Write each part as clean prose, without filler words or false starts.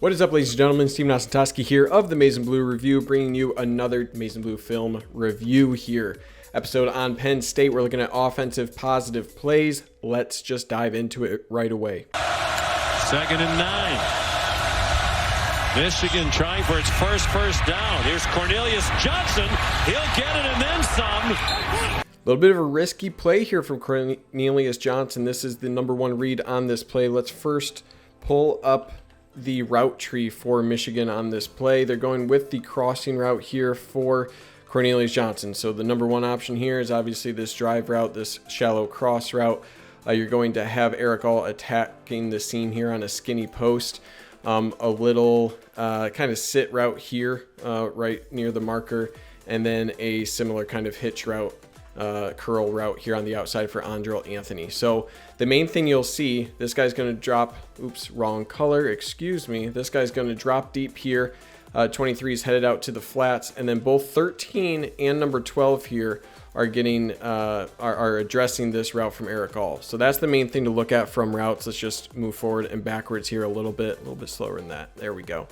What is up, ladies and gentlemen? Steven Osentoski here of the Maize and Blue Review, bringing you another Maize and Blue film review here. Episode on Penn State. We're looking at offensive positive plays. Let's just dive into it right away. 2nd and 9. Michigan trying for its first down. Here's Cornelius Johnson. He'll get it and then some. A little bit of a risky play here from Cornelius Johnson. This is the number one read on this play. Let's first pull up the route tree for Michigan on this play. They're going with the crossing route here for Cornelius Johnson. So the number one option here is obviously this drive route, this shallow cross route. You're going to have Erick All attacking the seam here on a skinny post. A little kind of sit route here right near the marker, and then a similar kind of hitch route, curl route here on the outside for Andrel Anthony. So the main thing you'll see, this guy's going to drop, oops, wrong color, excuse me. This guy's going to drop deep here. 23 is headed out to the flats, and then both 13 and number 12 here are getting are addressing this route from Erick All. So that's the main thing to look at from routes. Let's just move forward and backwards here a little bit slower than that. There we go.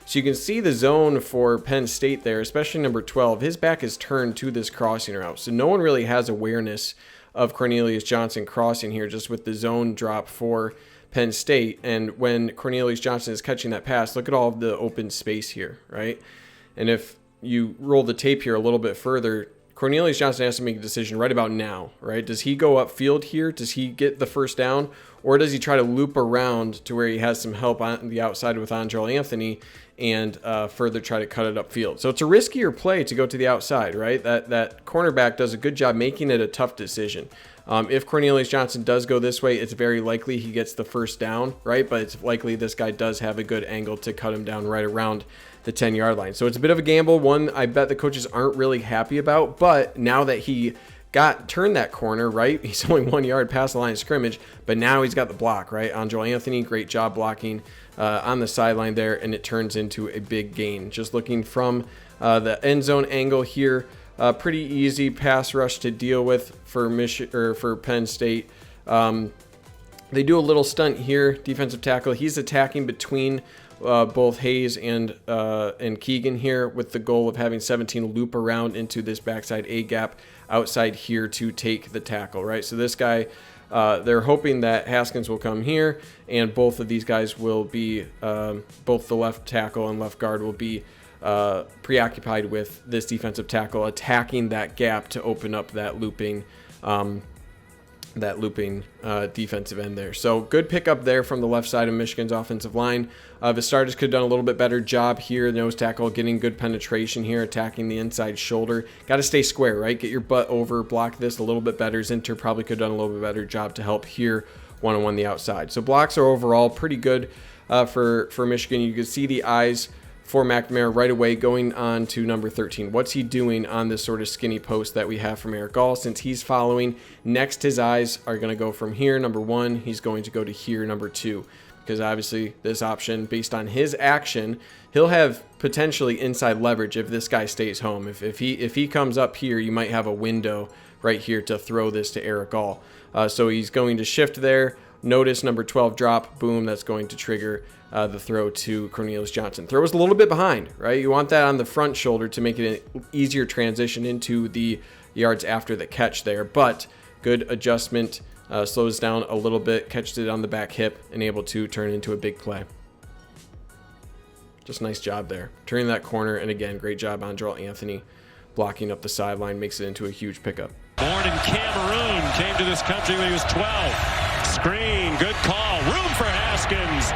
So you can see the zone for Penn State there, especially number 12. His back is turned to this crossing route. So no one really has awareness of Cornelius Johnson crossing here, just with the zone drop for Penn State. And when Cornelius Johnson is catching that pass, look at all of the open space here, right? And if you roll the tape here a little bit further, Cornelius Johnson has to make a decision right about now, right? Does he go upfield here? Does he get the first down? Or does he try to loop around to where he has some help on the outside with Andrel Anthony and further try to cut it upfield? So it's a riskier play to go to the outside, right? That cornerback does a good job making it a tough decision. If Cornelius Johnson does go this way, it's very likely he gets the first down, right? But it's likely this guy does have a good angle to cut him down right around the 10-yard line. So it's a bit of a gamble, one I bet the coaches aren't really happy about. But now that he turned that corner, right? He's only 1 yard past the line of scrimmage, but now he's got the block, right? Andrel Anthony, great job blocking on the sideline there, and it turns into a big gain. Just looking from the end zone angle here, pretty easy pass rush to deal with for Penn State. They do a little stunt here, defensive tackle. He's attacking between both Hayes and Keegan here, with the goal of having 17 loop around into this backside A gap outside here to take the tackle, right? So this guy, they're hoping that Haskins will come here, and both of these guys will be, both the left tackle and left guard will be preoccupied with this defensive tackle attacking that gap to open up that looping defensive end there. So good pickup there from the left side of Michigan's offensive line. Vistardis could have done a little bit better job here. Nose tackle getting good penetration here, attacking the inside shoulder. Got to stay square, right? Get your butt over, block this a little bit better. Zinter probably could have done a little bit better job to help here one-on-one the outside. So blocks are overall pretty good for Michigan. You can see the eyes for McNamara right away going on to number 13. What's he doing on this sort of skinny post that we have from Erick All? Since he's following, next his eyes are going to go from here, number 1. He's going to go to here, number 2. Because obviously this option, based on his action, he'll have potentially inside leverage if this guy stays home. If he comes up here, you might have a window right here to throw this to Erick All. So he's going to shift there. Notice number 12 drop, boom, that's going to trigger the throw to Cornelius Johnson. Throw is a little bit behind, right? You want that on the front shoulder to make it an easier transition into the yards after the catch there, but good adjustment, slows down a little bit, catches it on the back hip, and able to turn into a big play. Just nice job there. Turning that corner, and again, great job Andrel Anthony blocking up the sideline, makes it into a huge pickup. Born in Cameroon, came to this country when he was 12. Screen, good call, room for Haskins.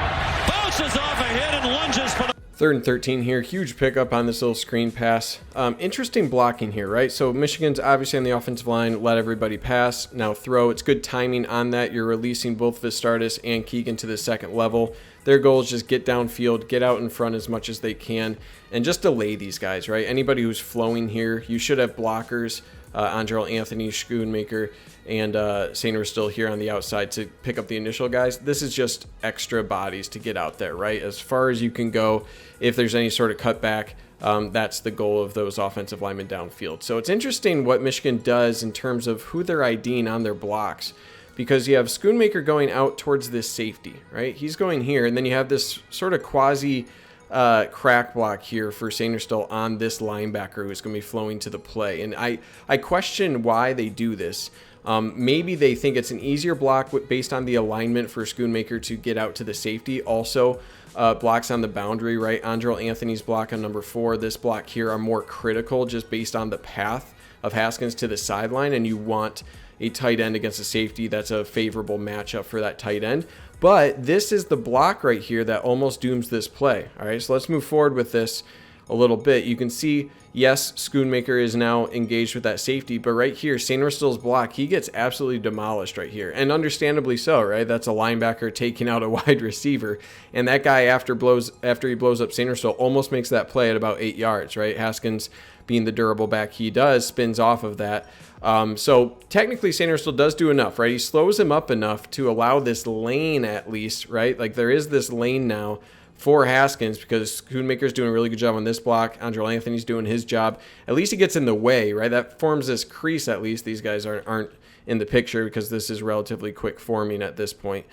Bounces off a hit and lunges for the 3rd and 13 here. Huge pickup on this little screen pass. Interesting blocking here, right? So Michigan's obviously on the offensive line, let everybody pass. Now throw. It's good timing on that. You're releasing both Vistardis and Keegan to the second level. Their goal is just get downfield, get out in front as much as they can, and just delay these guys, right? Anybody who's flowing here, you should have blockers. Andrel Anthony, Schoonmaker, and Sainer still here on the outside to pick up the initial guys. This is just extra bodies to get out there, right? As far as you can go, if there's any sort of cutback, that's the goal of those offensive linemen downfield. So it's interesting what Michigan does in terms of who they're IDing on their blocks, because you have Schoonmaker going out towards this safety, right? He's going here, and then you have this sort of quasi crack block here for Sainristil on this linebacker who's going to be flowing to the play. And I question why they do this. Maybe they think it's an easier block based on the alignment for Schoonmaker to get out to the safety. Also, blocks on the boundary, right? Andrel Anthony's block on number 4, this block here are more critical just based on the path of Haskins to the sideline, and you want a tight end against a safety. That's a favorable matchup for that tight end. But this is the block right here that almost dooms this play. All right, so let's move forward with this a little bit. You can see, yes, Schoonmaker is now engaged with that safety, but right here, Sainristil's block, he gets absolutely demolished right here, and understandably so, right? That's a linebacker taking out a wide receiver, and that guy after he blows up Sainristil almost makes that play at about 8 yards, right? Haskins, being the durable back he does, spins off of that. So technically Sainristil does do enough, right? He slows him up enough to allow this lane at least, right? Like there is this lane now for Haskins because Schoonmaker's doing a really good job on this block. Andrel Anthony's doing his job. At least he gets in the way, right? That forms this crease at least. These guys aren't in the picture because this is relatively quick forming at this point.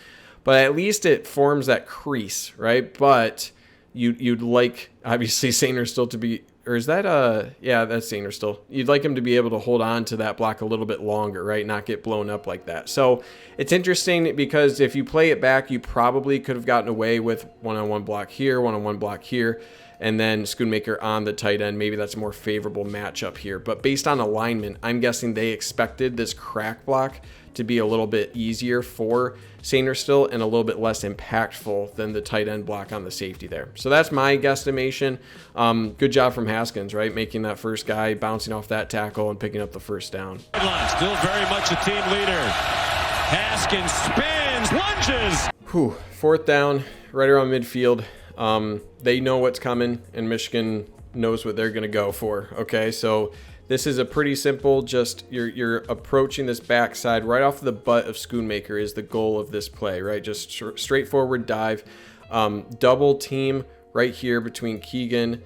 But at least it forms that crease, right? But you'd like, obviously, Sainristil to be... Or is that, yeah, that's Sainristil. You'd like him to be able to hold on to that block a little bit longer, right? Not get blown up like that. So it's interesting because if you play it back, you probably could have gotten away with one-on-one block here, one-on-one block here, and then Schoonmaker on the tight end. Maybe that's a more favorable matchup here. But based on alignment, I'm guessing they expected this crack block to be a little bit easier for Sainristil and a little bit less impactful than the tight end block on the safety there. So that's my guesstimation. Good job from Haskins, right? Making that first guy, bouncing off that tackle and picking up the first down. Still very much a team leader. Haskins spins, lunges. Whew, 4th down, right around midfield. They know what's coming, and Michigan knows what they're going to go for. Okay, so this is a pretty simple, just you're approaching this backside right off the butt of Schoonmaker is the goal of this play, right? Just straightforward dive, double team right here between Keegan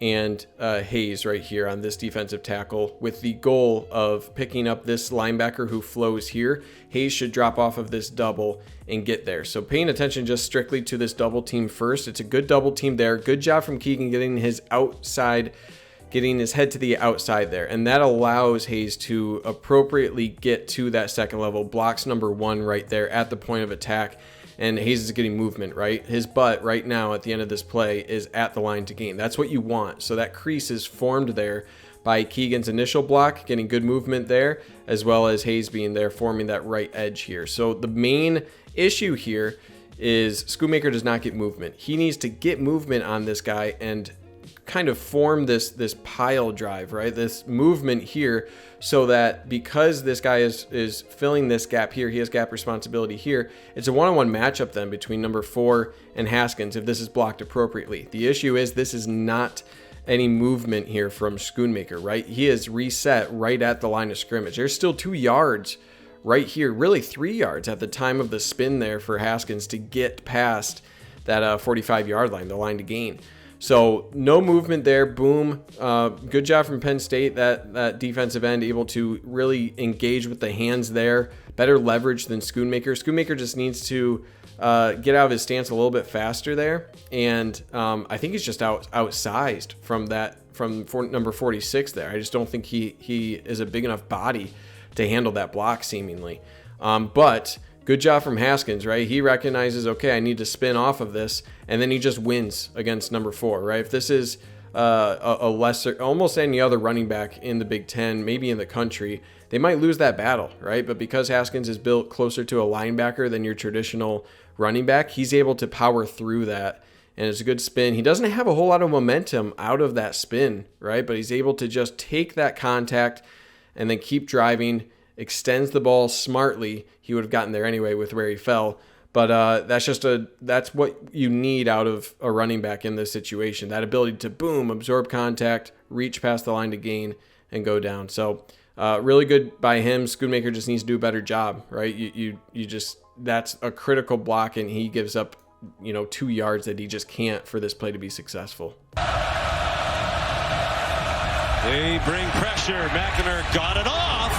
and Hayes right here on this defensive tackle with the goal of picking up this linebacker who flows here. Hayes should drop off of this double and get there. So paying attention just strictly to this double team first. It's a good double team there. Good job from Keegan getting his head to the outside there. And that allows Hayes to appropriately get to that second level. Blocks number 1 right there at the point of attack. And Hayes is getting movement, right? His butt right now at the end of this play is at the line to gain. That's what you want. So that crease is formed there by Keegan's initial block, getting good movement there, as well as Hayes being there, forming that right edge here. So the main issue here is Schoonmaker does not get movement. He needs to get movement on this guy and kind of form this pile drive, right? This movement here, so that because this guy is filling this gap here, he has gap responsibility here. It's a one-on-one matchup then between number 4 and Haskins if this is blocked appropriately. The issue is this is not any movement here from Schoonmaker, right? He is reset right at the line of scrimmage. There's still 2 yards right here, really 3 yards at the time of the spin there for Haskins to get past that 45-yard line, the line to gain. So no movement there. Boom. Good job from Penn State. That defensive end able to really engage with the hands there. Better leverage than Schoonmaker. Schoonmaker just needs to get out of his stance a little bit faster there. And I think he's just outsized from number 46 there. I just don't think he is a big enough body to handle that block seemingly. But good job from Haskins, right? He recognizes, okay, I need to spin off of this, and then he just wins against number 4, right? If this is a lesser, almost any other running back in the Big Ten, maybe in the country, they might lose that battle, right? But because Haskins is built closer to a linebacker than your traditional running back, he's able to power through that, and it's a good spin. He doesn't have a whole lot of momentum out of that spin, right? But he's able to just take that contact and then keep driving, extends the ball smartly. He would have gotten there anyway with where he fell. But that's what you need out of a running back in this situation. That ability to boom, absorb contact, reach past the line to gain, and go down. So really good by him. Schoonmaker just needs to do a better job, right? You just, that's a critical block, and he gives up 2 yards that he just can't for this play to be successful. They bring pressure. McNamara got it off.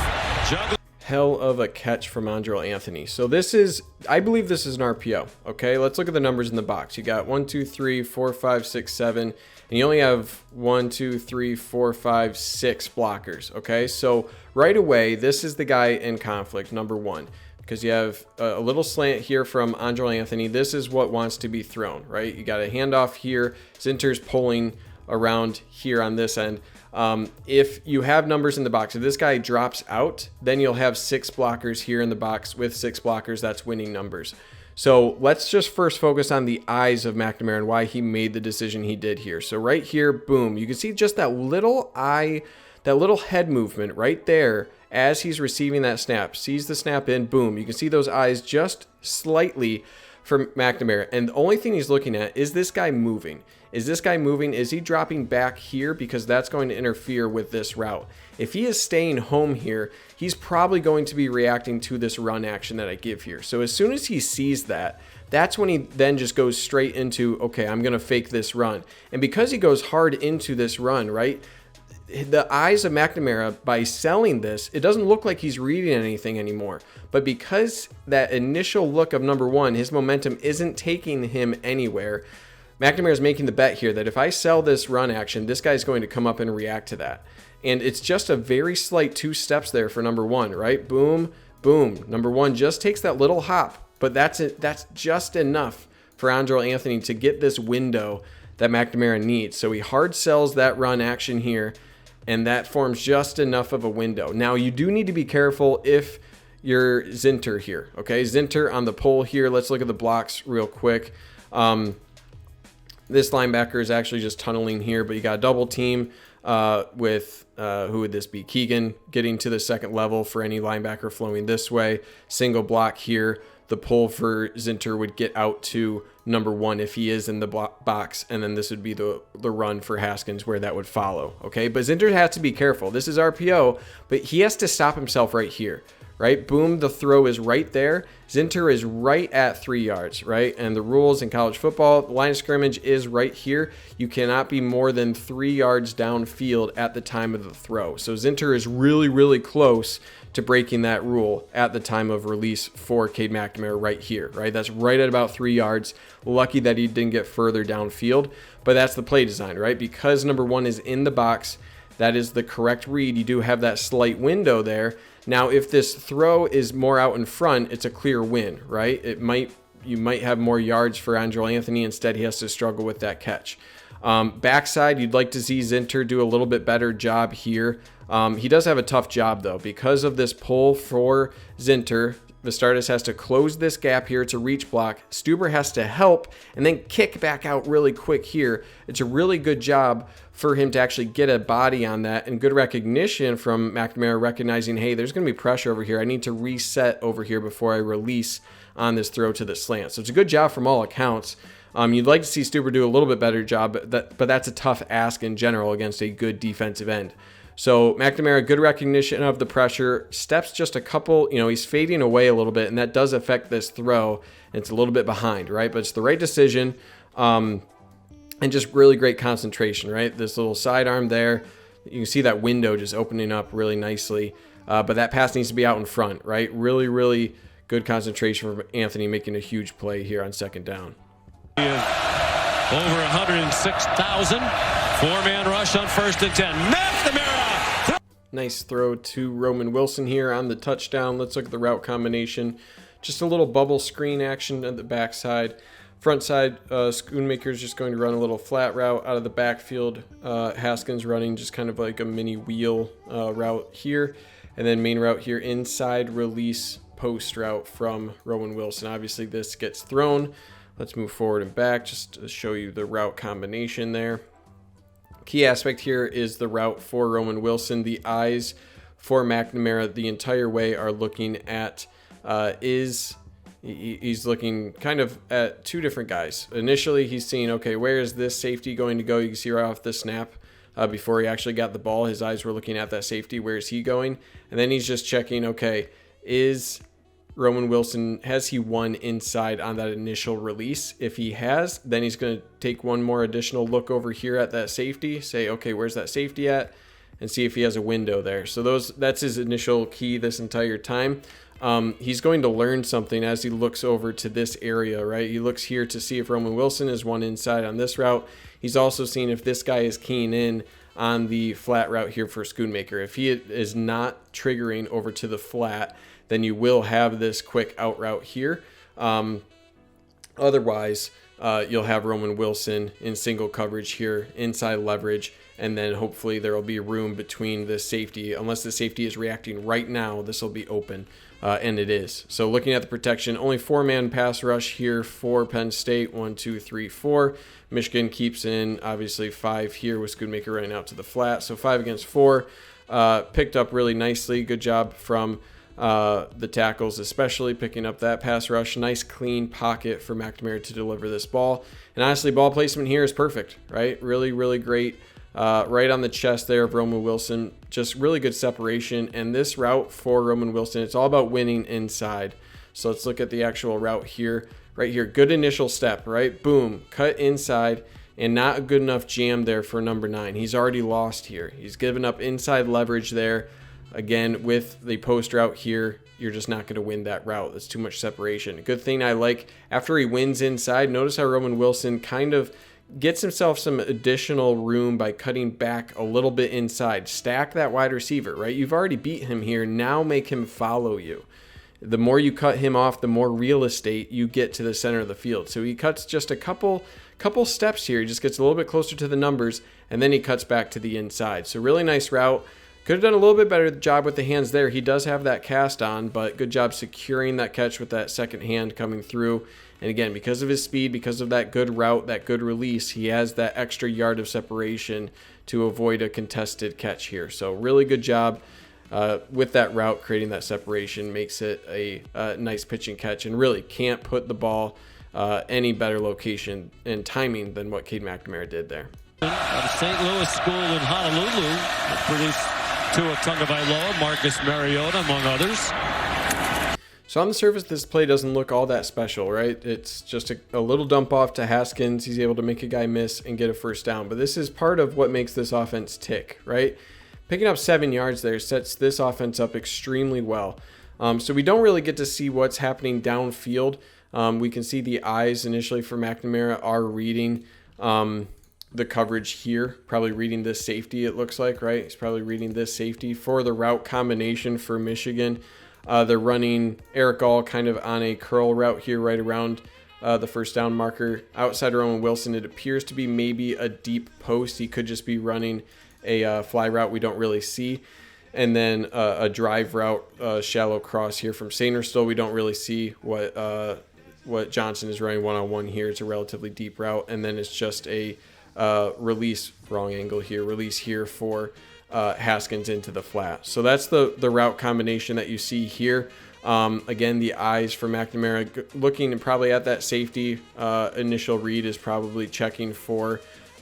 Juggle. hell of a catch from Andrel Anthony. So this is, I believe this is an RPO. Okay, let's look at the numbers in the box. You got 1, 2, 3, 4, 5, 6, 7, and you only have 1, 2, 3, 4, 5, 6 blockers. Okay, so right away, this is the guy in conflict, number one, because you have a little slant here from Andrel Anthony. This is what wants to be thrown, right? You got a handoff here. Zinter's pulling around here on this end. If you have numbers in the box, if this guy drops out, then you'll have 6 blockers here in the box. With 6 blockers, that's winning numbers. So let's just first focus on the eyes of McNamara and why he made the decision he did here. So right here, boom, you can see just that little eye, that little head movement right there as he's receiving that snap. Sees the snap in, boom. You can see those eyes just slightly from McNamara. And the only thing he's looking at is this guy moving. Is this guy moving? Is he dropping back here? Because that's going to interfere with this route. If he is staying home here, he's probably going to be reacting to this run action that I give here. So as soon as he sees that, that's when he then just goes straight into, okay, I'm going to fake this run. And because he goes hard into this run, right, the eyes of McNamara, by selling this, it doesn't look like he's reading anything anymore. But because that initial look of number one, his momentum isn't taking him anywhere, McNamara is making the bet here that if I sell this run action, this guy's going to come up and react to that. And it's just a very slight 2 steps there for number one, right? Boom, boom. Number one just takes that little hop, but that's it. That's just enough for Andrel Anthony to get this window that McNamara needs. So he hard sells that run action here, and that forms just enough of a window. Now, you do need to be careful if you're Zinter here, okay? Zinter on the pull here. Let's look at the blocks real quick. This linebacker is actually just tunneling here, but you got a double team with, who would this be? Keegan getting to the second level for any linebacker flowing this way. Single block here. The pull for Zinter would get out to number one if he is in the box, and then this would be the run for Haskins where that would follow, okay? But Zinter has to be careful. This is RPO, but he has to stop himself right here, right? Boom, the throw is right there. Zinter is right at 3 yards, right? And the rules in college football, the line of scrimmage is right here. You cannot be more than 3 yards downfield at the time of the throw. So Zinter is really, really close to breaking that rule at the time of release for Cade McNamara right here, right? That's right at about 3 yards. Lucky that he didn't get further downfield, but that's the play design, right? Because number one is in the box, that is the correct read. You do have that slight window there. Now, if this throw is more out in front, it's a clear win, right? You might have more yards for Andrel Anthony. Instead, he has to struggle with that catch. Backside, you'd like to see Zinter do a little bit better job here. He does have a tough job, though. Because of this pull for Zinter, Vistardis has to close this gap here. It's a reach block. Stuber has to help and then kick back out really quick here. It's a really good job for him to actually get a body on that, and good recognition from McNamara recognizing, hey, there's going to be pressure over here. I need to reset over here before I release on this throw to the slant. So it's a good job from all accounts. You'd like to see Stuber do a little bit better job, but that's a tough ask in general against a good defensive end. So McNamara, good recognition of the pressure, steps just a couple, he's fading away a little bit, and that does affect this throw. And it's a little bit behind, right? But it's the right decision, and just really great concentration, right? This little sidearm there, you can see that window just opening up really nicely. But that pass needs to be out in front, right? Really, really good concentration from Anthony, making a huge play here on second down. Over 106,000. 4-man rush on 1st and 10. McNamara! Nice throw to Roman Wilson here on the touchdown. Let's look at the route combination. Just a little bubble screen action at the backside. Front side, Schoonmaker's just going to run a little flat route out of the backfield. Haskins running just kind of like a mini wheel route here. And then main route here, inside release post route from Roman Wilson. Obviously this gets thrown. Let's move forward and back just to show you the route combination there. Key aspect here is the route for Roman Wilson. The eyes for McNamara the entire way are looking at, he's looking kind of at two different guys. Initially, he's seeing, okay, where is this safety going to go? You can see right off the snap before he actually got the ball, his eyes were looking at that safety. Where is he going? And then he's just checking, okay, is Roman Wilson, has he won inside on that initial release? If he has, then he's going to take one more additional look over here at that safety, say, okay, where's that safety at? and see if he has a window there. So that's his initial key this entire time. He's going to learn something as he looks over to this area, right? He looks here to see if Roman Wilson is one inside on this route. He's also seeing if this guy is keying in on the flat route here for Schoonmaker. If he is not triggering over to the flat, then you will have this quick out route here. Otherwise, you'll have Roman Wilson in single coverage here, inside leverage, and then hopefully there will be room between the safety. Unless the safety is reacting right now, this will be open, and it is. So looking at the protection, only 4-man pass rush here for Penn State. 1, 2, 3, 4. Michigan keeps in, obviously, 5 here with Schoonmaker running out to the flat. So 5 against 4. Picked up really nicely. Good job from the tackles, especially picking up that pass rush. Nice clean pocket for McNamara to deliver this ball. And honestly, ball placement here is perfect, right? Really, really great. Right on the chest there of Roman Wilson. Just really good separation. And this route for Roman Wilson, it's all about winning inside. So let's look at the actual route here. Right here, good initial step, right? Boom, cut inside. And not a good enough jam there for number 9. He's already lost here. He's given up inside leverage there. Again, with the post route here, you're just not going to win that route. That's too much separation. A good thing I like, after he wins inside, notice how Roman Wilson kind of gets himself some additional room by cutting back a little bit inside. Stack that wide receiver, right? You've already beat him here. Now make him follow you. The more you cut him off, the more real estate you get to the center of the field. So he cuts just a couple steps here. He just gets a little bit closer to the numbers, and then he cuts back to the inside. So really nice route. Could have done a little bit better job with the hands there. He does have that cast on, but good job securing that catch with that second hand coming through. And again, because of his speed, because of that good route, that good release, he has that extra yard of separation to avoid a contested catch here. So really good job with that route, creating that separation, makes it a nice pitch and catch, and really can't put the ball any better location and timing than what Cade McNamara did there. At a St. Louis school in Honolulu, produced Tua Tagovailoa, Marcus Mariota, among others. So on the surface, this play doesn't look all that special, right? It's just a little dump off to Haskins. He's able to make a guy miss and get a first down. But this is part of what makes this offense tick, right? Picking up 7 yards there sets this offense up extremely well. So we don't really get to see what's happening downfield. We can see the eyes initially for McNamara are reading the coverage here, probably reading this safety, it looks like, right? He's probably reading this safety for the route combination for Michigan. They're running Erick All kind of on a curl route here right around the first down marker. Outside Roman Wilson, it appears to be maybe a deep post. He could just be running a fly route we don't really see. And then a drive route, shallow cross here from Sainristil. We don't really see what Johnson is running one-on-one here. It's a relatively deep route. And then it's just a release, wrong angle here, release here for Haskins into the flat. So that's the route combination that you see here. Again, the eyes for McNamara looking probably at that safety. Initial read is probably checking for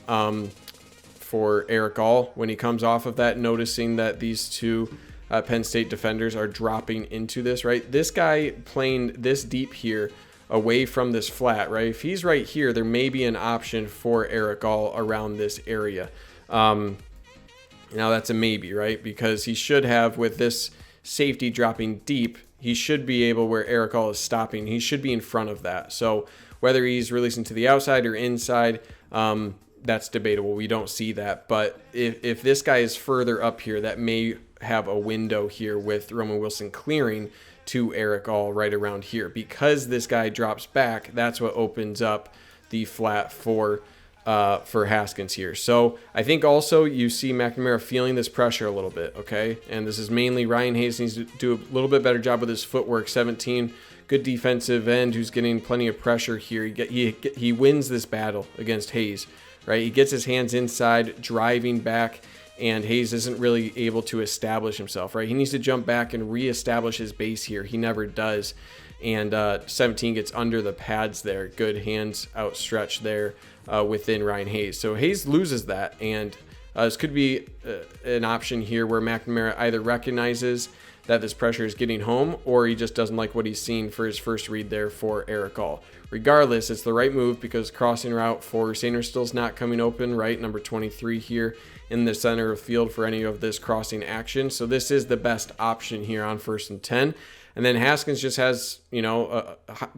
Erick All when he comes off of that, noticing that these two Penn State defenders are dropping into this, right? This guy playing this deep here away from this flat, right? If he's right here, there may be an option for Erick All around this area. Now that's a maybe, right? Because he should have, with this safety dropping deep, he should be able, where Erick All is stopping, he should be in front of that. So whether he's releasing to the outside or inside, that's debatable. We don't see that. But if this guy is further up here, that may have a window here with Roman Wilson clearing to Erick All right around here. Because this guy drops back, that's what opens up the flat for Haskins here. So I think also you see McNamara feeling this pressure a little bit, okay? And this is mainly Ryan Hayes needs to do a little bit better job with his footwork. 17, good defensive end who's getting plenty of pressure here. He wins this battle against Hayes, right? He gets his hands inside, driving back, and Hayes isn't really able to establish himself, right? He needs to jump back and reestablish his base here. He never does. And 17 gets under the pads there. Good hands outstretched there within Ryan Hayes. So Hayes loses that, and this could be an option here where McNamara either recognizes that this pressure is getting home, or he just doesn't like what he's seen for his first read there for Erick All. Regardless, it's the right move because crossing route for Sainristil's not coming open, right? Number 23 here in the center of field for any of this crossing action. So this is the best option here on 1st and 10. And then Haskins just has,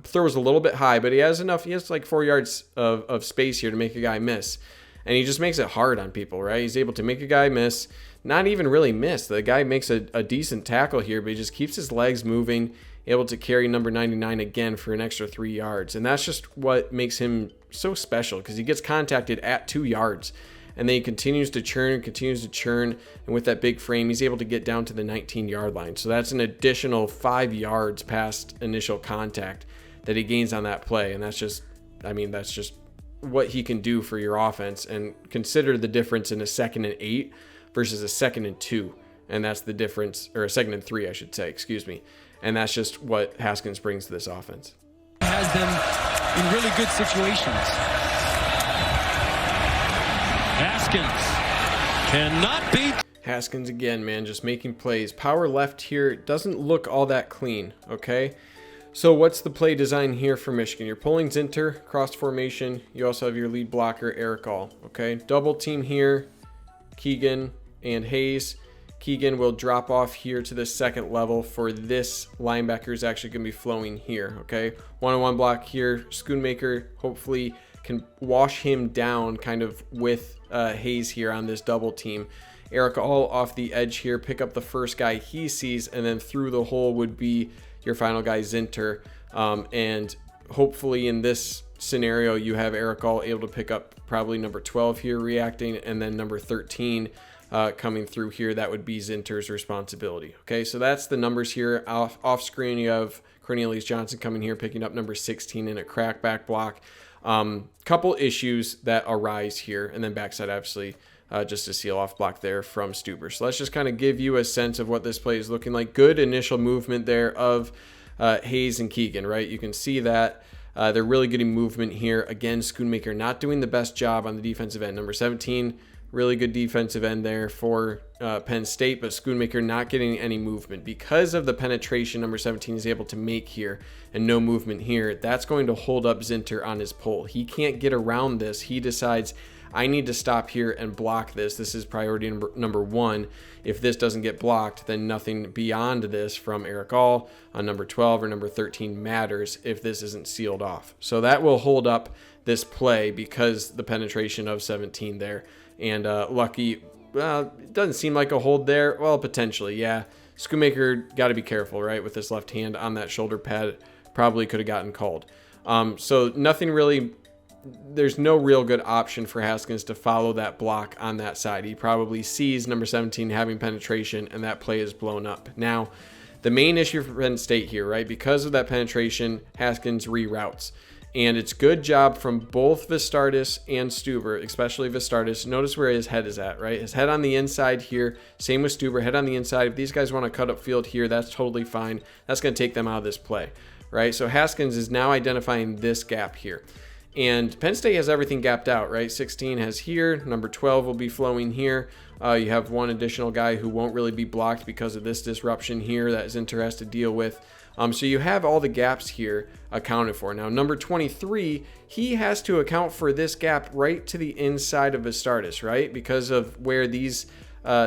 throws a little bit high, but he has enough. He has like 4 yards of space here to make a guy miss. And he just makes it hard on people, right? He's able to make a guy miss, not even really miss. The guy makes a decent tackle here, but he just keeps his legs moving, able to carry number 99 again for an extra 3 yards. And that's just what makes him so special, because he gets contacted at 2 yards. And then he continues to churn. And with that big frame, he's able to get down to the 19-yard line. So that's an additional 5 yards past initial contact that he gains on that play. And that's just what he can do for your offense. And consider the difference in a 2nd and 8 versus a 2nd and 2. And that's the difference, or a 2nd and 3, I should say, excuse me. And that's just what Haskins brings to this offense. Has them in really good situations. Haskins cannot beat. Haskins again, man, just making plays. Power left here doesn't look all that clean, okay? So what's the play design here for Michigan? You're pulling Zinter, cross formation. You also have your lead blocker, Erick All, okay? Double team here, Keegan and Hayes. Keegan will drop off here to the 2nd level for this linebacker is actually going to be flowing here, okay? One-on-one block here. Schoonmaker hopefully can wash him down kind of with Hayes here on this double team. Erick All off the edge here, pick up the first guy he sees, and then through the hole would be your final guy, Zinter. And hopefully in this scenario, you have Erick All able to pick up probably number 12 here reacting, and then number 13 coming through here. That would be Zinter's responsibility. Okay, so that's the numbers here. Off screen, you have Cornelius Johnson coming here, picking up number 16 in a crackback block. Couple issues that arise here, and then backside obviously just a seal off block there from Stuber. So let's just kind of give you a sense of what this play is looking like. Good initial movement there of Hayes and Keegan, right? You can see that they're really getting movement here. Again, Schoonmaker not doing the best job on the defensive end. Number 17, really good defensive end there for Penn State, but Schoonmaker not getting any movement because of the penetration number 17 is able to make here and no movement here. That's going to hold up Zinter on his pull. He can't get around this. He decides, I need to stop here and block this. This is priority number 1. If this doesn't get blocked, then nothing beyond this from Erick All on number 12 or number 13 matters if this isn't sealed off. So that will hold up this play because the penetration of 17 there. And lucky, it doesn't seem like a hold there. Well, potentially, yeah. Schoonmaker got to be careful, right, with this left hand on that shoulder pad. Probably could have gotten called. So nothing really, there's no real good option for Haskins to follow that block on that side. He probably sees number 17 having penetration, and that play is blown up. Now, the main issue for Penn State here, right, because of that penetration, Haskins reroutes. And it's good job from both Vistardis and Stuber, especially Vistardis. Notice where his head is at, right? His head on the inside here. Same with Stuber, head on the inside. If these guys want to cut up field here, that's totally fine. That's going to take them out of this play, right? So Haskins is now identifying this gap here. And Penn State has everything gapped out, right? 16 has here. Number 12 will be flowing here. You have one additional guy who won't really be blocked because of this disruption here that Zinter has to deal with. So you have all the gaps here accounted for. Now, number 23, he has to account for this gap right to the inside of Vistardis, right? Because of where these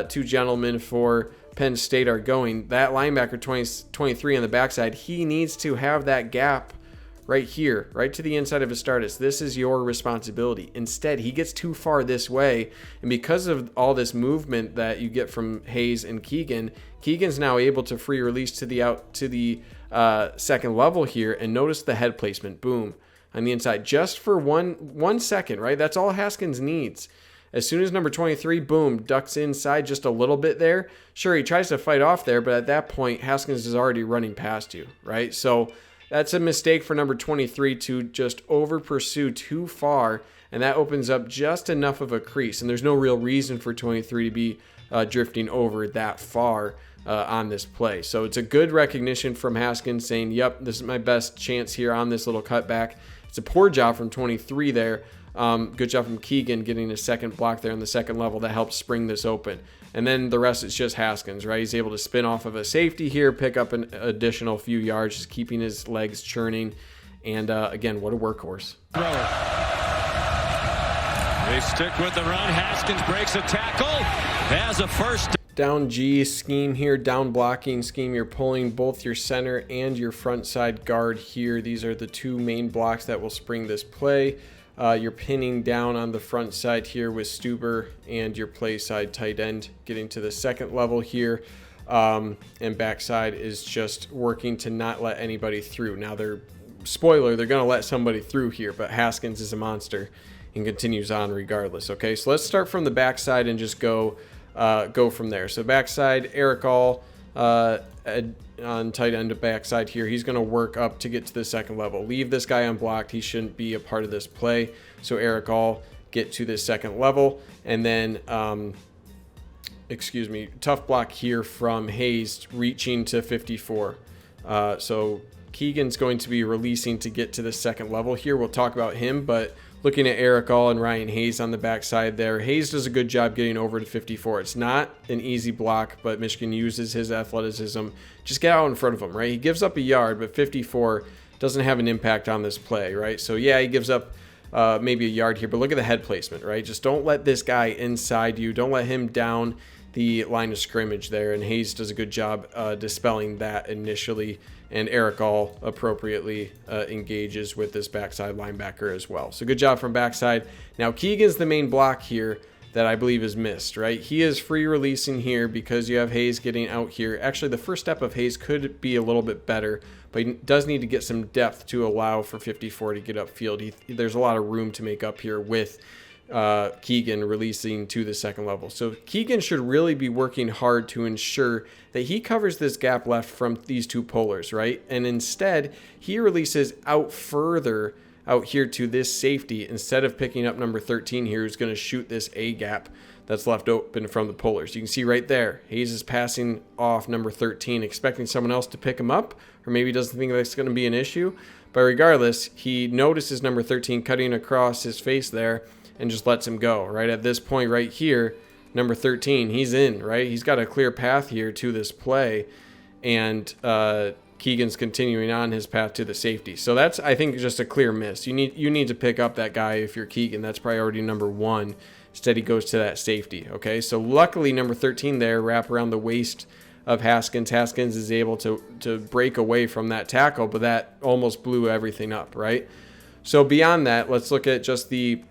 two gentlemen for Penn State are going. That linebacker 23 on the backside, he needs to have that gap right here, right to the inside of Vistardis. This is your responsibility. Instead, he gets too far this way, and because of all this movement that you get from Hayes and Keegan, Keegan's now able to free release to the second level here, and notice the head placement, boom, on the inside, just for one second, right? That's all Haskins needs. As soon as number 23, boom, ducks inside just a little bit there. Sure, he tries to fight off there, but at that point, Haskins is already running past you, right? So that's a mistake for number 23 to just over pursue too far, and that opens up just enough of a crease. And there's no real reason for 23 to be drifting over that far on this play. So it's a good recognition from Haskins saying, yep, this is my best chance here on this little cutback. It's a poor job from 23 there. Good job from Keegan getting a second block there on the second level that helps spring this open. And then the rest is just Haskins, right? He's able to spin off of a safety here, pick up an additional few yards, just keeping his legs churning. And again, what a workhorse. They stick with the run. Haskins breaks a tackle, has a first. Down G scheme here, down blocking scheme. You're pulling both your center and your front side guard here. These are the two main blocks that will spring this play. You're pinning down on the front side here with Stuber and your play side tight end getting to the second level here. And backside is just working to not let anybody through. Now they're going to let somebody through here, but Haskins is a monster and continues on regardless. Okay, so let's start from the backside and just go from there. So backside, Erick All on tight end to backside here. He's going to work up to get to the second level. Leave this guy unblocked. He shouldn't be a part of this play. So Erick All get to the second level. And then, tough block here from Hayes reaching to 54. So Keegan's going to be releasing to get to the second level here. We'll talk about him, but looking at Erick All and Ryan Hayes on the backside there, Hayes does a good job getting over to 54. It's not an easy block, but Michigan uses his athleticism. Just get out in front of him, right? He gives up a yard, but 54 doesn't have an impact on this play, right? So yeah, he gives up maybe a yard here, but look at the head placement, right? Just don't let this guy inside you. Don't let him down the line of scrimmage there, and Hayes does a good job dispelling that initially, and Erick All appropriately engages with this backside linebacker as well. So good job from backside. Now Keegan's the main block here that I believe is missed, right? He is free releasing here because you have Hayes getting out here. Actually, the first step of Hayes could be a little bit better, but he does need to get some depth to allow for 54 to get upfield. There's a lot of room to make up here with Keegan releasing to the second level. So Keegan should really be working hard to ensure that he covers this gap left from these two pullers, right? And instead, he releases out further out here to this safety instead of picking up number 13 here, who's going to shoot this A gap that's left open from the pullers. You can see right there, Hayes is passing off number 13, expecting someone else to pick him up, or maybe doesn't think that's going to be an issue. But regardless, he notices number 13 cutting across his face there and just lets him go. Right at this point right here, number 13, he's in, right? He's got a clear path here to this play, and Keegan's continuing on his path to the safety. So that's, I think, just a clear miss. You need to pick up that guy if you're Keegan. That's priority number one. Instead, he goes to that safety. Okay, so luckily number 13 there, wrap around the waist of Haskins. Haskins is able to break away from that tackle, but that almost blew everything up, right? So beyond that, let's look at just the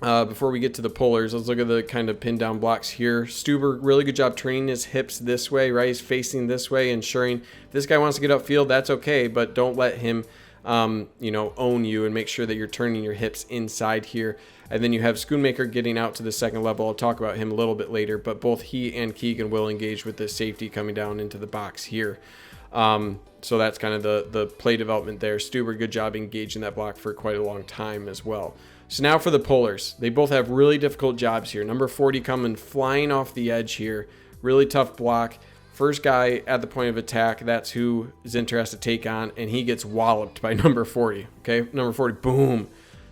before we get to the pullers, let's look at the kind of pin down blocks here. Stuber, really good job turning his hips this way, right? He's facing this way, ensuring if this guy wants to get upfield, that's okay, but don't let him, own you, and make sure that you're turning your hips inside here. And then you have Schoonmaker getting out to the second level. I'll talk about him a little bit later, but both he and Keegan will engage with the safety coming down into the box here. So that's kind of the play development there. Stuber, good job engaging that block for quite a long time as well. So now for the pullers. They both have really difficult jobs here. Number 40 coming flying off the edge here. Really tough block. First guy at the point of attack, that's who Zinter has to take on, and he gets walloped by number 40. Okay, number 40, boom.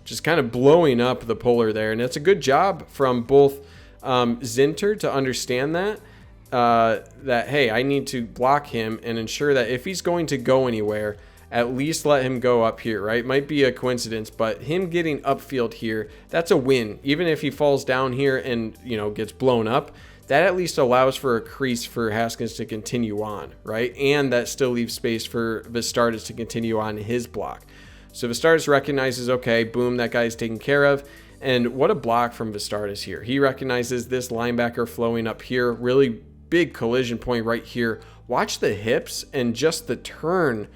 Just kind of blowing up the puller there. And it's a good job from both Zinter to understand that, hey, I need to block him and ensure that if he's going to go anywhere, at least let him go up here, right? Might be a coincidence, but him getting upfield here, that's a win. Even if he falls down here and, gets blown up, that at least allows for a crease for Haskins to continue on, right? And that still leaves space for Vistardis to continue on his block. So Vistardis recognizes, okay, boom, that guy's taken care of. And what a block from Vistardis here. He recognizes this linebacker flowing up here, really big collision point right here. Watch the hips and just the turn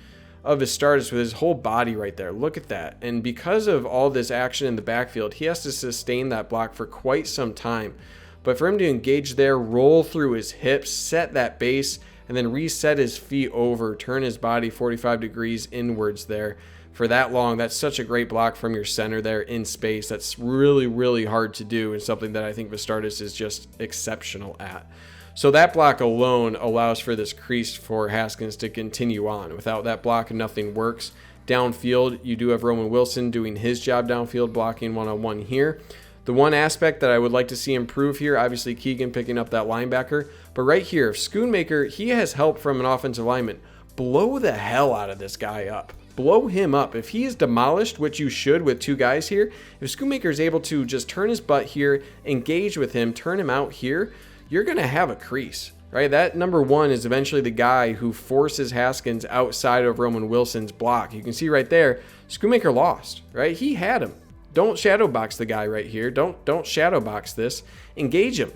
of Vistardis with his whole body right there. Look at that. And because of all this action in the backfield, he has to sustain that block for quite some time. But for him to engage there, roll through his hips, set that base, and then reset his feet over, turn his body 45 degrees inwards there for that long, that's such a great block from your center there in space. That's really, really hard to do, and something that I think Vistardis is just exceptional at. So that block alone allows for this crease for Haskins to continue on. Without that block, nothing works. Downfield, you do have Roman Wilson doing his job downfield, blocking one-on-one here. The one aspect that I would like to see improve here, obviously Keegan picking up that linebacker, but right here, Schoonmaker, he has help from an offensive lineman. Blow the hell out of this guy up. Blow him up. If he is demolished, which you should with two guys here, if Schoonmaker is able to just turn his butt here, engage with him, turn him out here, you're going to have a crease, right? That number one is eventually the guy who forces Haskins outside of Roman Wilson's block. You can see right there, Schoonmaker lost, right? He had him. Don't shadow box the guy right here. Don't shadow box this. Engage him.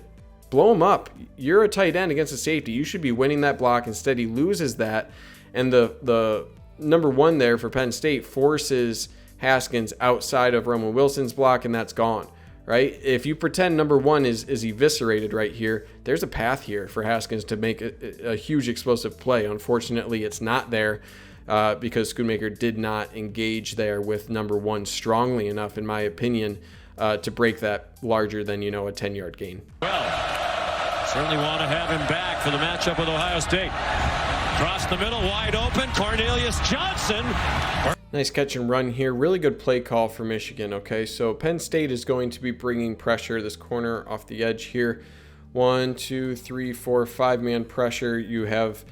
Blow him up. You're a tight end against a safety. You should be winning that block. Instead, he loses that. And the number one there for Penn State forces Haskins outside of Roman Wilson's block, and that's gone, right? If you pretend number one is eviscerated right here, there's a path here for Haskins to make a huge explosive play. Unfortunately, it's not there. Because Schoonmaker did not engage there with number one strongly enough, in my opinion, to break that larger than, a 10-yard gain. Well, certainly want to have him back for the matchup with Ohio State. Across the middle, wide open, Cornelius Johnson. Nice catch and run here. Really good play call for Michigan, okay? So Penn State is going to be bringing pressure, this corner off the edge here. 1, 2, 3, 4, 5-man pressure. You have...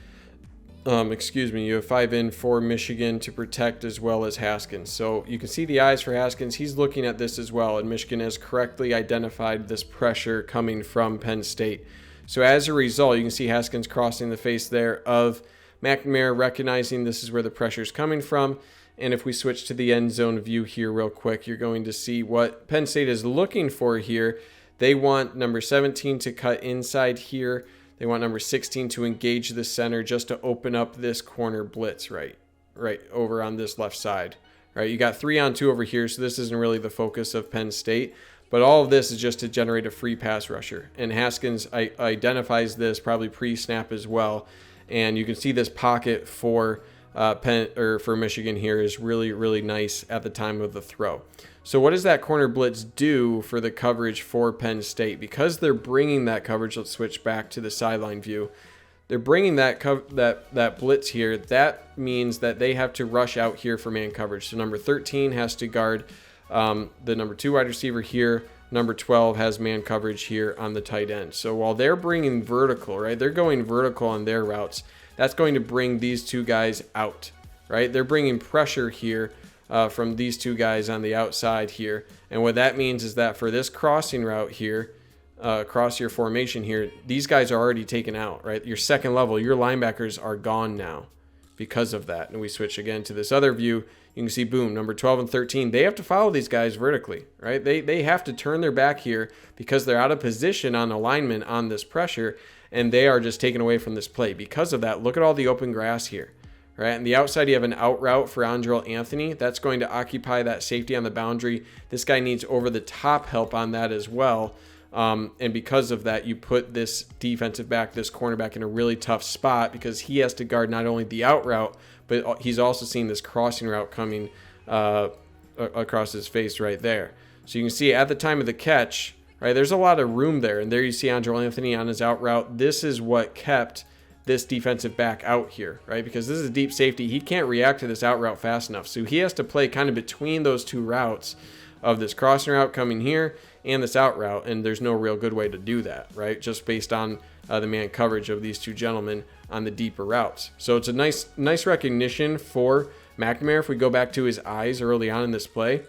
you have 5 in for Michigan to protect as well as Haskins. So you can see the eyes for Haskins. He's looking at this as well, and Michigan has correctly identified this pressure coming from Penn State. So as a result, you can see Haskins crossing the face there of McNamara, recognizing this is where the pressure is coming from. And if we switch to the end zone view here real quick, you're going to see what Penn State is looking for here. They want number 17 to cut inside here. They want number 16 to engage the center just to open up this corner blitz right over on this left side. Right, you got 3-on-2 over here, so this isn't really the focus of Penn State. But all of this is just to generate a free pass rusher. And Haskins identifies this probably pre-snap as well. And you can see this pocket for for Michigan here is really, really nice at the time of the throw. So what does that corner blitz do for the coverage for Penn State? Because they're bringing that coverage, let's switch back to the sideline view. They're bringing that blitz here. That means that they have to rush out here for man coverage. So number 13 has to guard the number 2 wide receiver here. Number 12 has man coverage here on the tight end. So while they're bringing vertical, right, they're going vertical on their routes. That's going to bring these two guys out, right? They're bringing pressure here from these two guys on the outside here. And what that means is that for this crossing route here, across your formation here, these guys are already taken out, right? Your second level, your linebackers are gone now because of that. And we switch again to this other view. You can see, boom, number 12 and 13, they have to follow these guys vertically, right? They have to turn their back here because they're out of position on alignment on this pressure, and they are just taken away from this play. Because of that, look at all the open grass here, right? And the outside, you have an out route for Andrel Anthony. That's going to occupy that safety on the boundary. This guy needs over-the-top help on that as well. And because of that, you put this defensive back, this cornerback, in a really tough spot because he has to guard not only the out route, but he's also seeing this crossing route coming across his face right there. So you can see at the time of the catch, right, there's a lot of room there. And there you see Andrel Anthony on his out route. This is what kept this defensive back out here, right? Because this is a deep safety. He can't react to this out route fast enough. So he has to play kind of between those two routes of this crossing route coming here and this out route, and there's no real good way to do that, right? Just based on the man coverage of these two gentlemen on the deeper routes. So it's a nice recognition for McNamara. If we go back to his eyes early on in this play,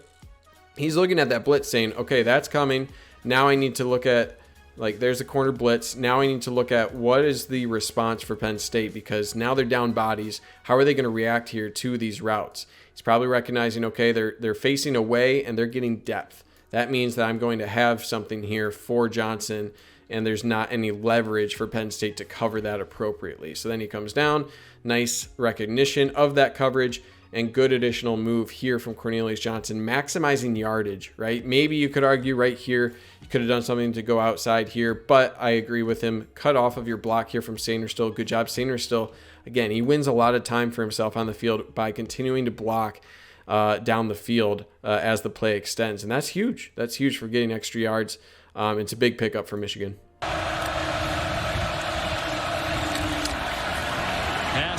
he's looking at that blitz saying, okay, that's coming. Now I need to look at, like, there's a corner blitz. Now I need to look at what is the response for Penn State, because now they're down bodies. How are they going to react here to these routes? He's probably recognizing, okay, they're facing away and they're getting depth. That means that I'm going to have something here for Johnson, and there's not any leverage for Penn State to cover that appropriately. So then he comes down, nice recognition of that coverage, and good additional move here from Cornelius Johnson, maximizing yardage, right? Maybe you could argue right here, you could have done something to go outside here, but I agree with him. Cut off of your block here from Sainristil. Good job, Sainristil. Again, he wins a lot of time for himself on the field by continuing to block down the field as the play extends. And that's huge. That's huge for getting extra yards. It's a big pickup for Michigan.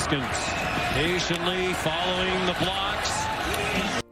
Haskins patiently following the blocks.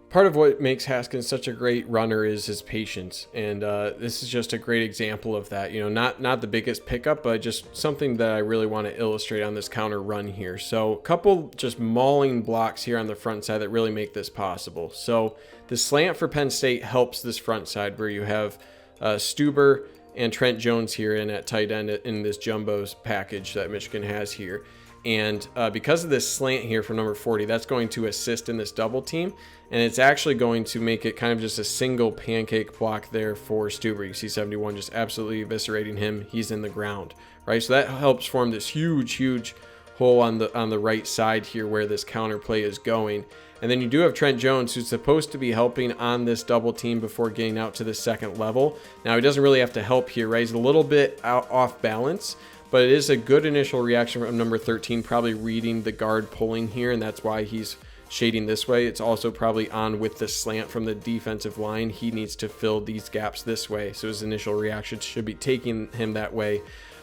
Part of what makes Haskins such a great runner is his patience, and this is just a great example of that. You know, not the biggest pickup, but just something that I really want to illustrate on this counter run here. So a couple just mauling blocks here on the front side that really make this possible. So the slant for Penn State helps this front side where you have Stuber and Trent Jones here in at tight end in this jumbos package that Michigan has here. And because of this slant here from number 40, that's going to assist in this double team. And it's actually going to make it kind of just a single pancake block there for Stuber. You see 71 just absolutely eviscerating him. He's in the ground, right? So that helps form this huge hole on the right side here where this counter play is going. And then you do have Trent Jones, who's supposed to be helping on this double team before getting out to the second level. Now, he doesn't really have to help here, right? He's a little bit off balance, but it is a good initial reaction from number 13, probably reading the guard pulling here, and that's why he's shading this way. It's also probably on with the slant from the defensive line. He needs to fill these gaps this way, so his initial reaction should be taking him that way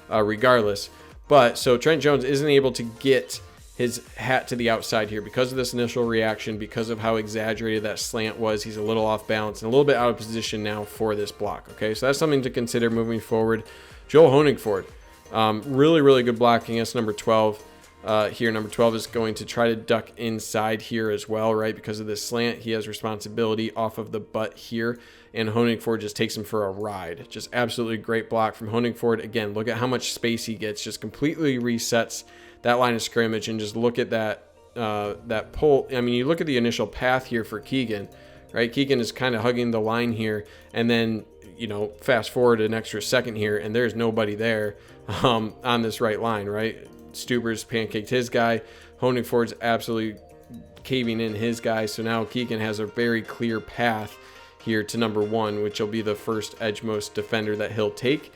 regardless. But so Trent Jones isn't able to get his hat to the outside here because of this initial reaction, because of how exaggerated that slant was. He's a little off balance and a little bit out of position now for this block. Okay, so that's something to consider moving forward. Joel Honigford, really good blocking against number 12 here. Number 12 is going to try to duck inside here as well, right? Because of this slant, he has responsibility off of the butt here, and Honigford just takes him for a ride. Just absolutely great block from Honigford. Again, look at how much space he gets. Just completely resets that line of scrimmage, and just look at that pull. I mean, you look at the initial path here for Keegan, right? Keegan is kind of hugging the line here, and then, you know, fast forward an extra second here, and there's nobody there on this right line, right? Stuber's pancaked his guy. Honigford's absolutely caving in his guy. So now Keegan has a very clear path here to number 1, which will be the first edgemost defender that he'll take.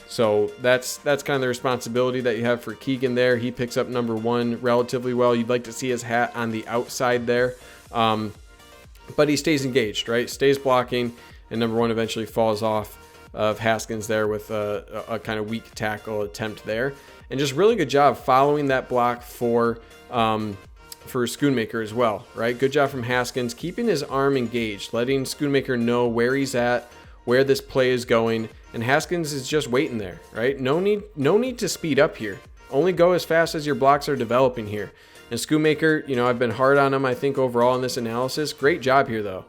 So that's kind of the responsibility that you have for Keegan there. He picks up number 1 relatively well. You'd like to see his hat on the outside there. But he stays engaged, right? Stays blocking, and number 1 eventually falls off of Haskins there with a kind of weak tackle attempt there. And just really good job following that block for Schoonmaker as well, right? Good job from Haskins, keeping his arm engaged, letting Schoonmaker know where he's at, where this play is going, and Haskins is just waiting there, right? No need to speed up here. Only go as fast as your blocks are developing here. And Schoonmaker, you know, I've been hard on him, I think, overall in this analysis. Great job here, though,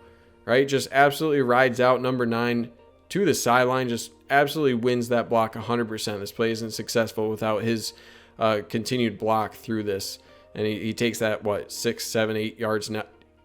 right? Just absolutely rides out number 9 to the sideline, just absolutely wins that block 100%. This play isn't successful without his continued block through this. And he takes that, 6, 7, 8 yards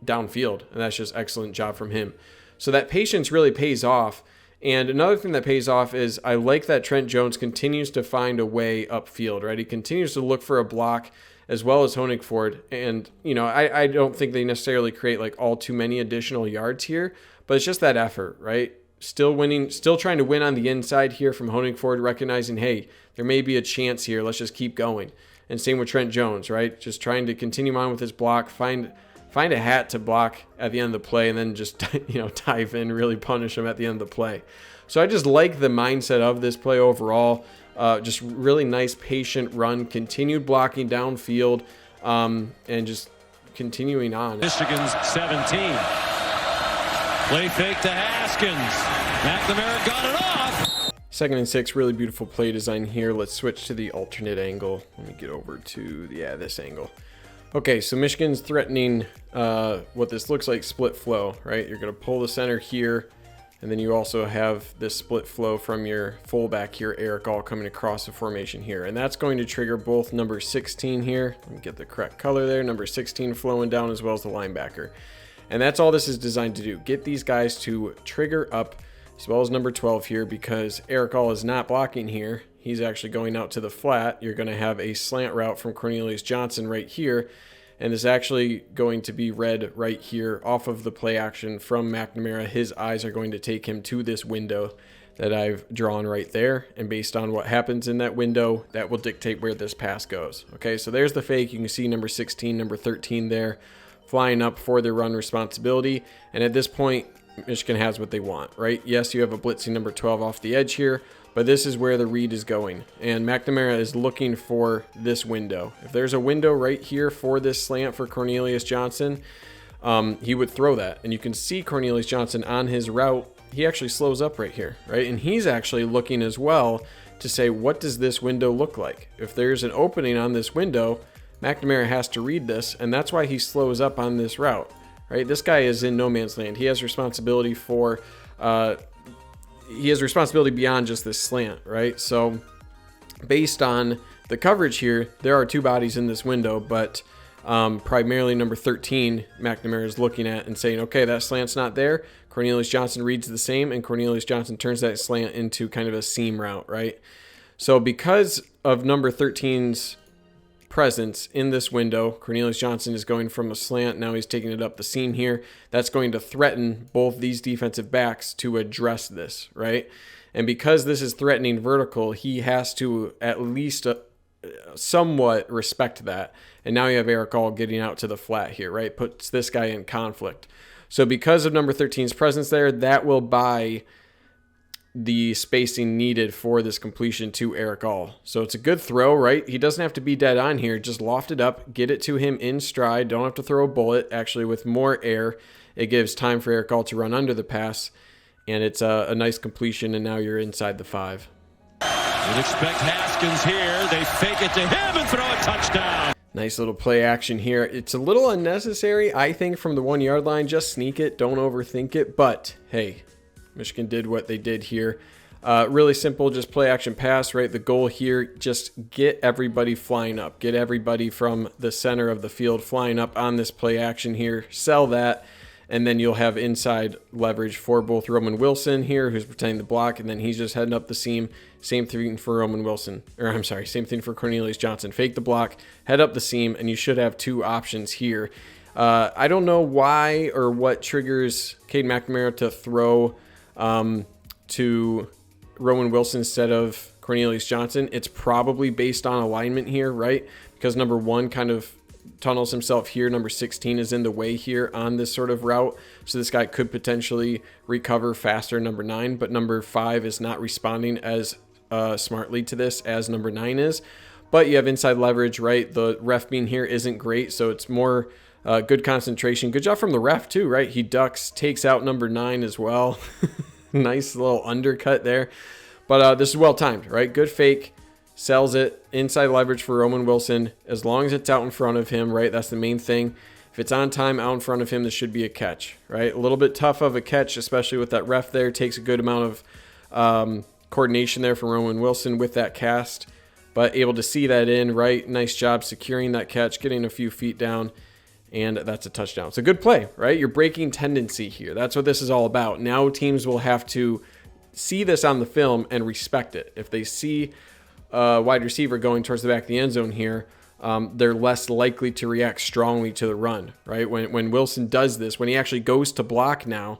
downfield. And that's just excellent job from him. So that patience really pays off. And another thing that pays off is I like that Trent Jones continues to find a way upfield, right? He continues to look for a block as well as Honigford. And, you know, I don't think they necessarily create like all too many additional yards here, but it's just that effort, right? Still winning, still trying to win on the inside here from Honigford, recognizing, hey, there may be a chance here. Let's just keep going. And same with Trent Jones, right? Just trying to continue on with his block, find a hat to block at the end of the play, and then just, you know, dive in, really punish him at the end of the play. So I just like the mindset of this play overall. Just really nice, patient run, continued blocking downfield, and just continuing on. Michigan's 17. Play fake to Haskins. McNamara got it off. 2nd and 6, really beautiful play design here. Let's switch to the alternate angle. Let me get over to, this angle. Okay, so Michigan's threatening what this looks like split flow, right? You're going to pull the center here, and then you also have this split flow from your fullback here, Erick All, coming across the formation here. And that's going to trigger both number 16 here. Let me get the correct color there. Number 16 flowing down as well as the linebacker. And that's all this is designed to do. Get these guys to trigger up as well as number 12 here, because Erick All is not blocking here. He's actually going out to the flat. You're going to have a slant route from Cornelius Johnson right here. And it's actually going to be read right here off of the play action from McNamara. His eyes are going to take him to this window that I've drawn right there. And based on what happens in that window, that will dictate where this pass goes. Okay, so there's the fake. You can see number 16, number 13 there flying up for their run responsibility. And at this point, Michigan has what they want, right? Yes, you have a blitzing number 12 off the edge here. but this is where the read is going. And McNamara is looking for this window. If there's a window right here for this slant for Cornelius Johnson, he would throw that. And you can see Cornelius Johnson on his route. He actually slows up right here, right? And he's actually looking as well to say, what does this window look like? If there's an opening on this window, McNamara has to read this, and that's why he slows up on this route, right? This guy is in no man's land. He has responsibility for, he has responsibility beyond just this slant, right? So based on the coverage here, there are two bodies in this window, but primarily number 13, McNamara is looking at and saying, okay, that slant's not there. Cornelius Johnson reads the same, and Cornelius Johnson turns that slant into kind of a seam route, right? So because of number 13's presence in this window, Cornelius Johnson is going from a slant, now he's taking it up the seam here. That's going to threaten both these defensive backs to address this, right? And because this is threatening vertical, he has to at least somewhat respect that. And now you have Erick All getting out to the flat here, right? Puts this guy in conflict. So because of number 13's presence there, that will buy the spacing needed for this completion to Erick All. So it's a good throw, right? He doesn't have to be dead on here. Just loft it up, get it to him in stride. Don't have to throw a bullet. Actually, with more air, it gives time for Erick All to run under the pass. And it's a nice completion, and now you're inside the 5. You'd expect Haskins here. They fake it to him and throw a touchdown. Nice little play action here. It's a little unnecessary, I think, from the 1 yard line. Just sneak it. Don't overthink it. But, hey, Michigan did what they did here. Really simple, just play action pass, right? The goal here, just get everybody flying up. Get everybody from the center of the field flying up on this play action here. Sell that, and then you'll have inside leverage for both Roman Wilson here, who's pretending to block, and then he's just heading up the seam. Same thing for Roman Wilson, or I'm sorry, same thing for Cornelius Johnson. Fake the block, head up the seam, and you should have two options here. I don't know why or what triggers Cade McNamara to throw to Roman Wilson instead of Cornelius Johnson. It's probably based on alignment here, right? Because number 1 kind of tunnels himself here. Number 16 is in the way here on this sort of route. So this guy could potentially recover faster, number 9, but number 5 is not responding as smartly to this as number 9 is. But you have inside leverage, right? The ref being here isn't great, so it's more good concentration. Good job from the ref too, right? He ducks, takes out number 9 as well. Nice little undercut there. But this is well timed, right? Good fake. Sells it. Inside leverage for Roman Wilson. As long as it's out in front of him, right? That's the main thing. If it's on time out in front of him, this should be a catch, right? A little bit tough of a catch, especially with that ref there. Takes a good amount of coordination there from Roman Wilson with that cast. But able to see that in, right? Nice job securing that catch, getting a few feet down. And that's a touchdown. It's a good play, right? You're breaking tendency here. That's what this is all about. Now teams will have to see this on the film and respect it. If they see a wide receiver going towards the back of the end zone here, they're less likely to react strongly to the run, right? When Wilson does this, when he actually goes to block now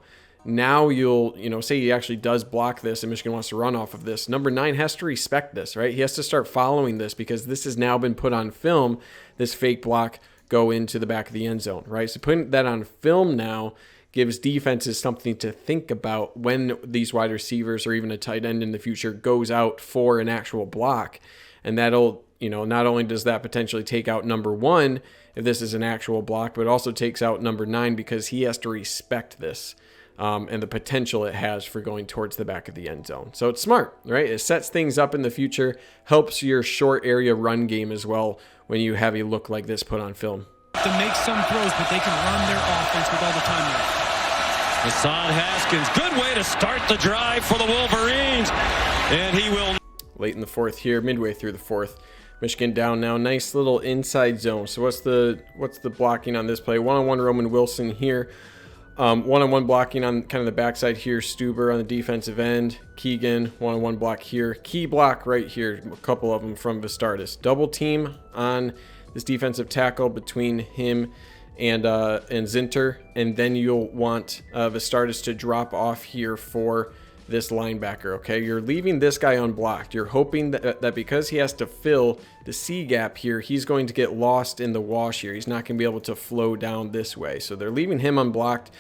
you'll, say he actually does block this and Michigan wants to run off of this. Number 9 has to respect this, right? He has to start following this because this has now been put on film, this fake block go into the back of the end zone, right? So putting that on film now gives defenses something to think about when these wide receivers or even a tight end in the future goes out for an actual block. And that'll, not only does that potentially take out number 1 if this is an actual block, but it also takes out number 9 because he has to respect this and the potential it has for going towards the back of the end zone. So it's smart, right? It sets things up in the future, helps your short area run game as well when you have a look like this put on film. To make some throws, but they can run their offense with all the time left. Hassan Haskins, good way to start the drive for the Wolverines. And he will. Late in the 4th here, midway through the 4th. Michigan down now. Nice little inside zone. So what's the blocking on this play? One-on-one Roman Wilson here. One-on-one blocking on kind of the backside here. Stuber on the defensive end. Keegan, one-on-one block here. Key block right here. A couple of them from Vistardis. Double team on this defensive tackle between him and Zinter. And then you'll want Vistardis to drop off here for this linebacker, okay? You're leaving this guy unblocked. You're hoping that because he has to fill the C gap here, he's going to get lost in the wash here. He's not going to be able to flow down this way. So they're leaving him unblocked.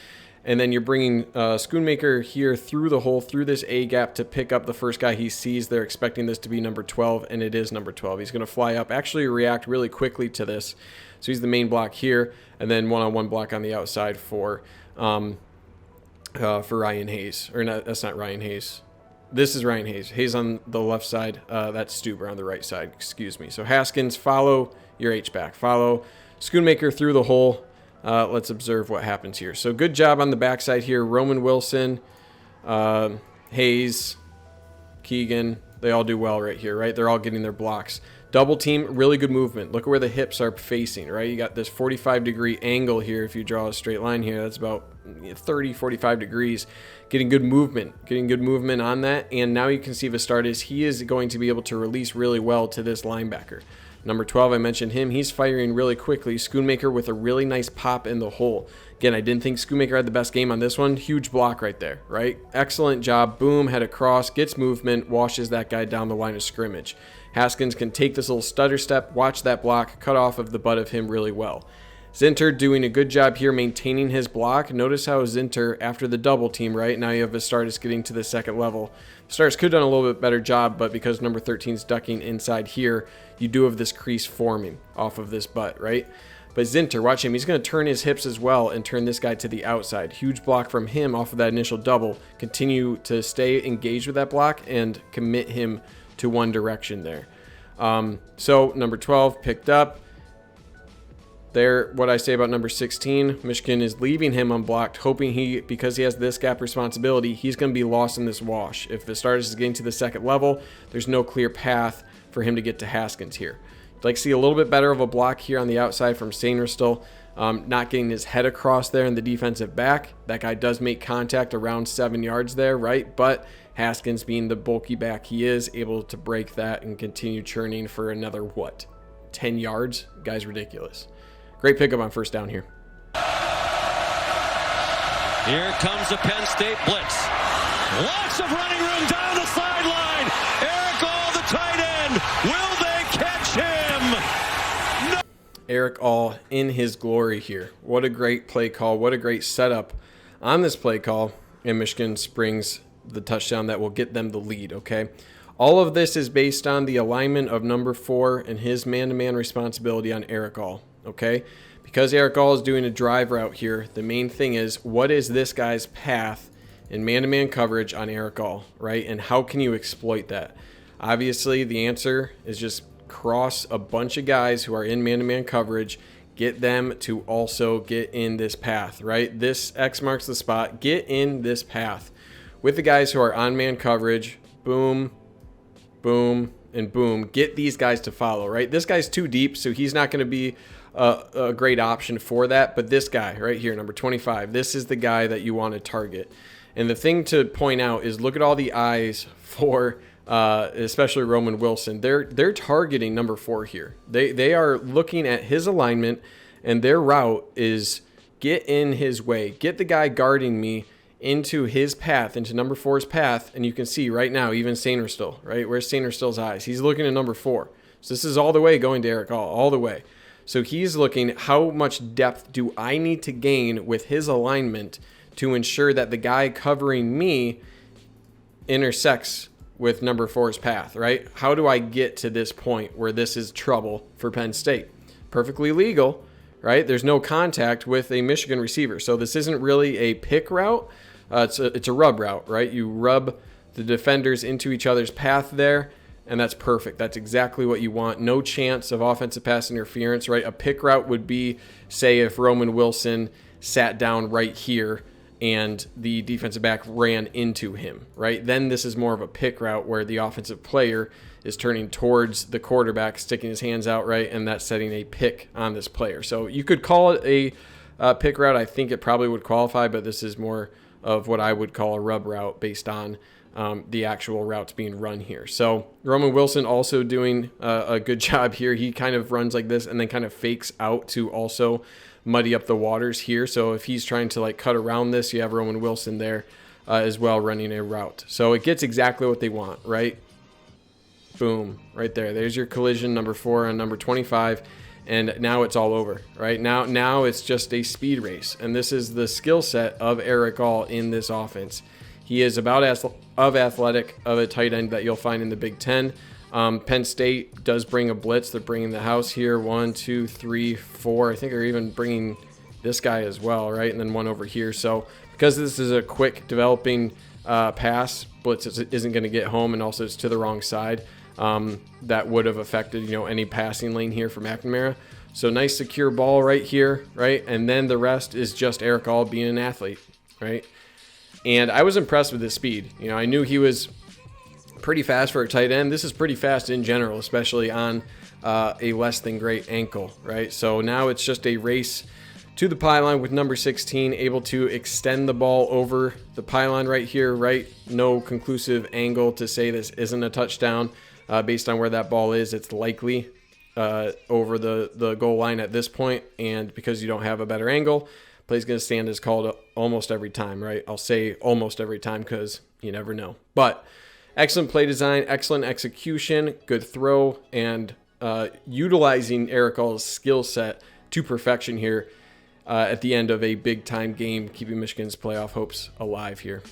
And then you're bringing Schoonmaker here through the hole, through this A gap to pick up the first guy he sees. They're expecting this to be number 12, and it is number 12. He's going to fly up, actually react really quickly to this. So he's the main block here, and then one-on-one block on the outside for Ryan Hayes. Or not, that's not Ryan Hayes. This is Ryan Hayes. Hayes on the left side. That's Stuber on the right side. Excuse me. So Haskins, follow your H-back. Follow Schoonmaker through the hole. Let's observe what happens here. So good job on the backside here. Roman Wilson, Hayes, Keegan, they all do well right here, right? They're all getting their blocks. Double team, really good movement. Look at where the hips are facing, right? You got this 45-degree angle here. If you draw a straight line here, that's about 30, 45 degrees. Getting good movement on that. And now you can see Vistardis, he is going to be able to release really well to this linebacker. Number 12, I mentioned him. He's firing really quickly. Schoonmaker with a really nice pop in the hole. Again, I didn't think Schoonmaker had the best game on this one. Huge block right there, right? Excellent job. Boom, head across, gets movement, washes that guy down the line of scrimmage. Haskins can take this little stutter step, watch that block, cut off of the butt of him really well. Zinter doing a good job here maintaining his block. Notice how Zinter, after the double team, right? Now you have Vistardis getting to the second level. Vistardis could have done a little bit better job, but because number 13 is ducking inside here, you do have this crease forming off of this butt, right? But Zinter, watch him. He's going to turn his hips as well and turn this guy to the outside. Huge block from him off of that initial double. Continue to stay engaged with that block and commit him to one direction there. So number 12 picked up. There, what I say about number 16, Michigan is leaving him unblocked, hoping because he has this gap responsibility, he's going to be lost in this wash. If Vistardis is getting to the second level, there's no clear path for him to get to Haskins here. I'd like to see a little bit better of a block here on the outside from Sainristil, not getting his head across there in the defensive back. That guy does make contact around 7 yards there, right? But Haskins, being the bulky back he is, able to break that and continue churning for another, 10 yards? Guy's ridiculous. Great pickup on first down here. Here comes the Penn State blitz. Lots of running room down the sideline. Erick All, the tight end. Will they catch him? No. Erick All in his glory here. What a great play call. What a great setup on this play call. And Michigan springs the touchdown that will get them the lead, okay? All of this is based on the alignment of number 4 and his man-to-man responsibility on Erick All. Okay, because Erick All is doing a drive route here, the main thing is, what is this guy's path in man-to-man coverage on Erick All, right? And how can you exploit that? Obviously, the answer is just cross a bunch of guys who are in man-to-man coverage, get them to also get in this path, right? This X marks the spot. Get in this path with the guys who are on man coverage. Boom, boom, and boom. Get these guys to follow, right? This guy's too deep, so he's not going to be a great option for that. But this guy right here, number 25, this is the guy that you want to target. And the thing to point out is, look at all the eyes for especially Roman Wilson. They're targeting number 4 here. They are looking at his alignment, and their route is get in his way. Get the guy guarding me into his path, into number 4's path. And you can see right now, even Sainristil, right? Where's Sainristil's eyes? He's looking at number 4. So this is all the way going to Erick all the way. So he's looking, how much depth do I need to gain with his alignment to ensure that the guy covering me intersects with number 4's path, right? How do I get to this point where this is trouble for Penn State? Perfectly legal, right? There's no contact with a Michigan receiver. So this isn't really a pick route. It's a rub route, right? You rub the defenders into each other's path there, and that's perfect. That's exactly what you want. No chance of offensive pass interference, right? A pick route would be, say, if Roman Wilson sat down right here and the defensive back ran into him, right? Then this is more of a pick route where the offensive player is turning towards the quarterback, sticking his hands out, right? And that's setting a pick on this player. So you could call it a pick route. I think it probably would qualify, but this is more of what I would call a rub route based on the actual routes being run here. So Roman Wilson also doing a good job here. He kind of runs like this and then kind of fakes out to also muddy up the waters here. So if he's trying to like cut around this, you have Roman Wilson there as well running a route. So it gets exactly what they want, right? Boom, right there. There's your collision, number 4 on number 25. And now it's all over, right? Now it's just a speed race. And this is the skill set of Erick All in this offense. He is about as athletic of a tight end that you'll find in the Big Ten. Penn State does bring a blitz. They're bringing the house here. 1, 2, 3, 4. I think they're even bringing this guy as well, right? And then one over here. So because this is a quick developing pass, blitz isn't going to get home, and also it's to the wrong side. That would have affected, any passing lane here for McNamara. So nice secure ball right here, right? And then the rest is just Erick All being an athlete, right? And I was impressed with his speed. I knew he was pretty fast for a tight end. This is pretty fast in general, especially on a less than great ankle, right? So now it's just a race to the pylon with number 16, able to extend the ball over the pylon right here, right? No conclusive angle to say this isn't a touchdown. Based on where that ball is, it's likely over the goal line at this point. And because you don't have a better angle, play's going to stand as called almost every time, right? I'll say almost every time because you never know. But excellent play design, excellent execution, good throw, and utilizing Erick All's skill set to perfection here at the end of a big-time game, keeping Michigan's playoff hopes alive here.